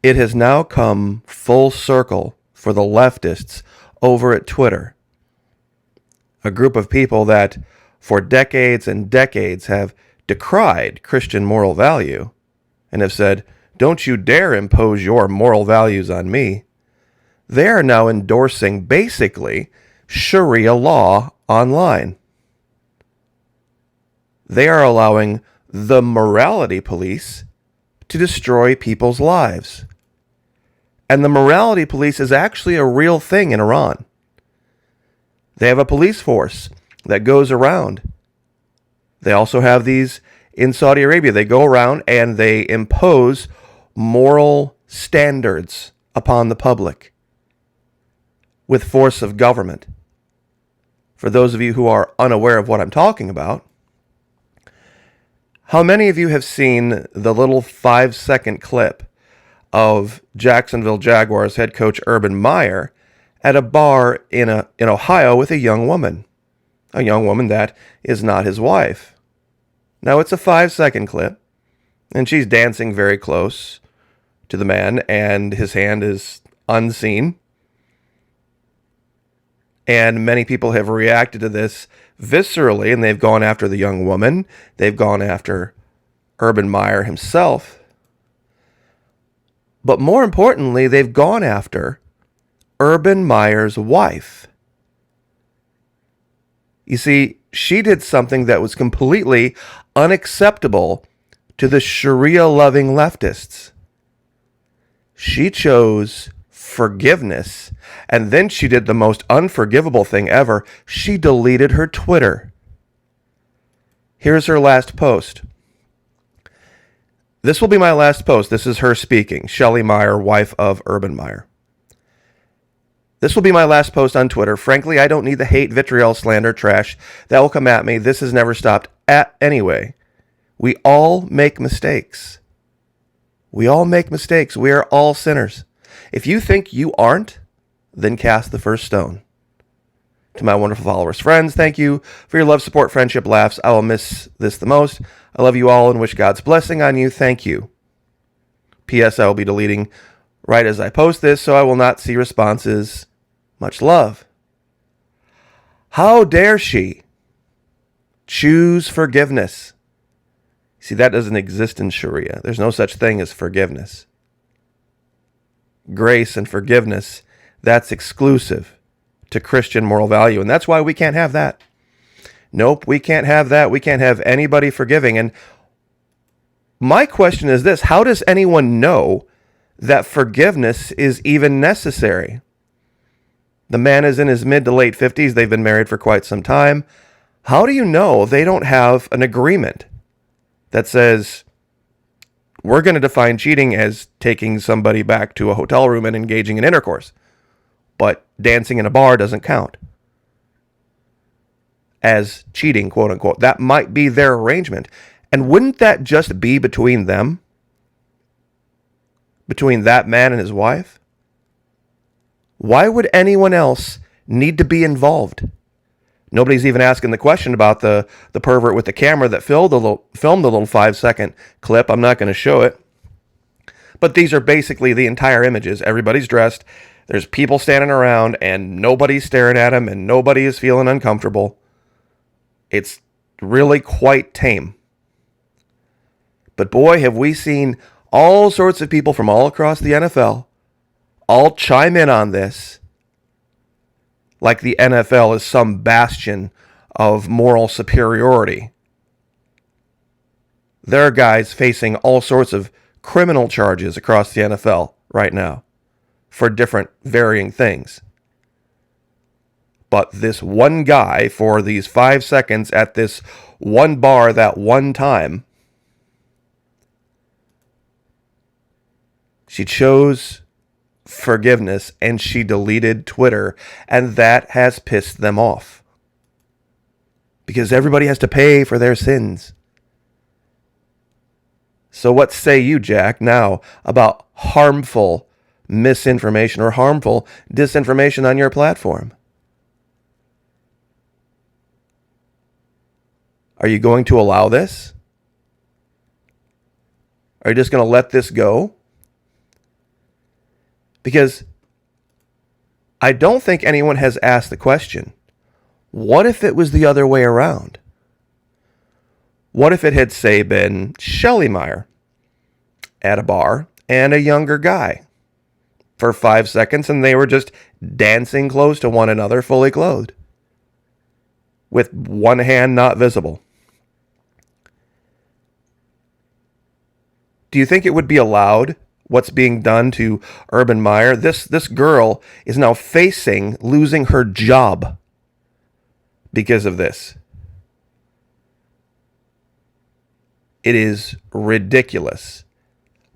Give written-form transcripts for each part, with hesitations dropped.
It has now come full circle for the leftists over at Twitter, a group of people that for decades and decades have decried Christian moral value and have said, "Don't you dare impose your moral values on me." They are now endorsing basically Sharia law online. They are allowing the morality police to destroy people's lives. And the morality police is actually a real thing in Iran. They have a police force that goes around. They also have these in Saudi Arabia. They go around and they impose moral standards upon the public with force of government. For those of you who are unaware of what I'm talking about, how many of you have seen the little 5-second clip of Jacksonville Jaguars head coach Urban Meyer at a bar in Ohio with a young woman that is not his wife? Now, it's a 5-second clip, and she's dancing very close to the man, and his hand is unseen. And many people have reacted to this viscerally, and they've gone after the young woman. They've gone after Urban Meyer himself. But more importantly, they've gone after Urban Meyer's wife. You see, she did something that was completely unacceptable to the Sharia-loving leftists. She chose forgiveness, and then she did the most unforgivable thing ever. She deleted her Twitter. Here's her last post. This will be my last post. This is her speaking. Shelley Meyer, wife of Urban Meyer. This will be my last post on Twitter. Frankly, I don't need the hate, vitriol, slander, trash that will come at me. This has never stopped. Anyway, we all make mistakes. We all make mistakes. We are all sinners. If you think you aren't, then cast the first stone. To my wonderful followers, friends, thank you for your love, support, friendship, laughs. I will miss this the most. I love you all and wish God's blessing on you. Thank you. P.S. I will be deleting right as I post this, so I will not see responses. Much love. How dare she choose forgiveness? See, that doesn't exist in Sharia. There's no such thing as forgiveness. Grace and forgiveness, that's exclusive to Christian moral value, and that's why we can't have that. Nope, we can't have that. We can't have anybody forgiving. And my question is this: how does anyone know that forgiveness is even necessary? The man is in his mid to late 50s. They've been married for quite some time. How do you know they don't have an agreement that says, we're going to define cheating as taking somebody back to a hotel room and engaging in intercourse, but dancing in a bar doesn't count as cheating, quote unquote? That might be their arrangement. And wouldn't that just be between them? Between that man and his wife? Why would anyone else need to be involved? Nobody's even asking the question about the pervert with the camera that filmed the little 5-second clip. I'm not going to show it. But these are basically the entire images. Everybody's dressed. There's people standing around, and nobody's staring at them, and nobody is feeling uncomfortable. It's really quite tame. But boy, have we seen all sorts of people from all across the NFL all chime in on this, like the NFL is some bastion of moral superiority. There are guys facing all sorts of criminal charges across the NFL right now for different varying things. But this one guy, for these 5 seconds at this one bar that one time, she chose forgiveness and she deleted Twitter, and that has pissed them off. Because everybody has to pay for their sins. So what say you, Jack, now about harmful misinformation or harmful disinformation on your platform? Are you going to allow this? Are you just going to let this go? Because I don't think anyone has asked the question, what if it was the other way around? What if it had, say, been Shelley Meyer at a bar and a younger guy for 5 seconds, and they were just dancing close to one another, fully clothed, with one hand not visible? Do you think it would be allowed, what's being done to Urban Meyer? This girl is now facing losing her job because of this. It is ridiculous.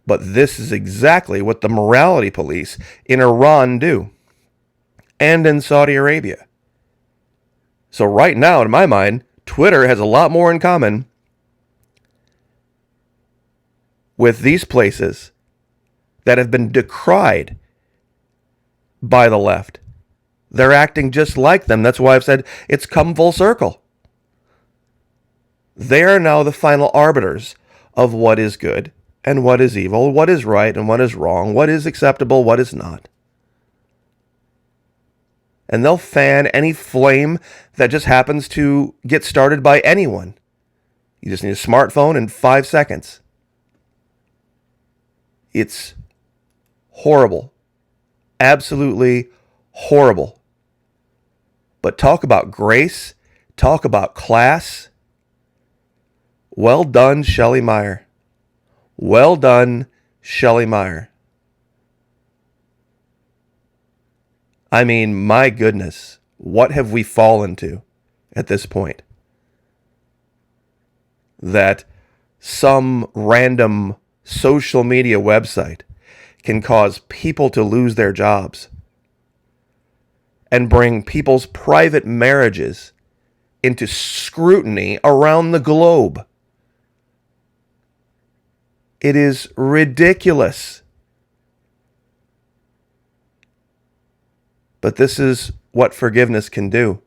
But this is exactly what the morality police in Iran do, and in Saudi Arabia. So right now, in my mind, Twitter has a lot more in common with these places that have been decried by the left. They're acting just like them. That's why I've said it's come full circle. They are now the final arbiters of what is good and what is evil, what is right and what is wrong, what is acceptable, what is not. And they'll fan any flame that just happens to get started by anyone. You just need a smartphone in 5 seconds. It's horrible. Absolutely horrible. But talk about grace, talk about class. Well done, Shelley Meyer. Well done, Shelley Meyer. I mean, my goodness, what have we fallen to at this point? That some random social media website can cause people to lose their jobs and bring people's private marriages into scrutiny around the globe. It is ridiculous. But this is what forgiveness can do.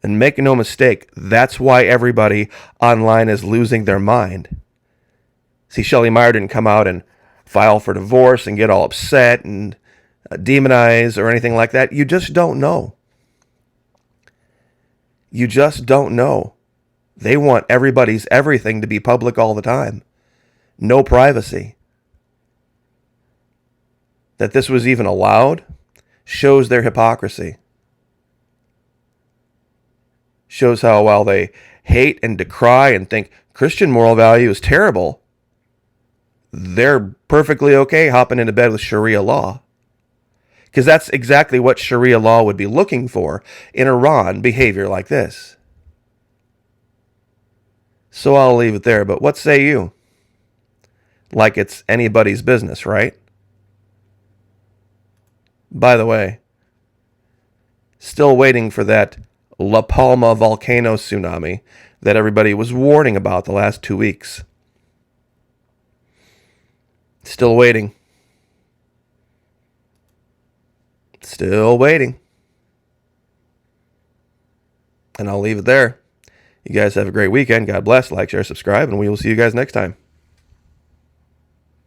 And make no mistake, that's why everybody online is losing their mind. See, Shelley Meyer didn't come out and file for divorce and get all upset and demonize or anything like that. You just don't know. You just don't know. They want everybody's everything to be public all the time. No privacy. That this was even allowed shows their hypocrisy. Shows how, while they hate and decry and think Christian moral value is terrible, they're perfectly okay hopping into bed with Sharia law. Because that's exactly what Sharia law would be looking for in Iran, behavior like this. So I'll leave it there, but what say you? Like it's anybody's business, right? By the way, still waiting for that La Palma volcano tsunami that everybody was warning about the last 2 weeks. Still waiting. Still waiting. And I'll leave it there. You guys have a great weekend. God bless. Like, share, subscribe, and we will see you guys next time.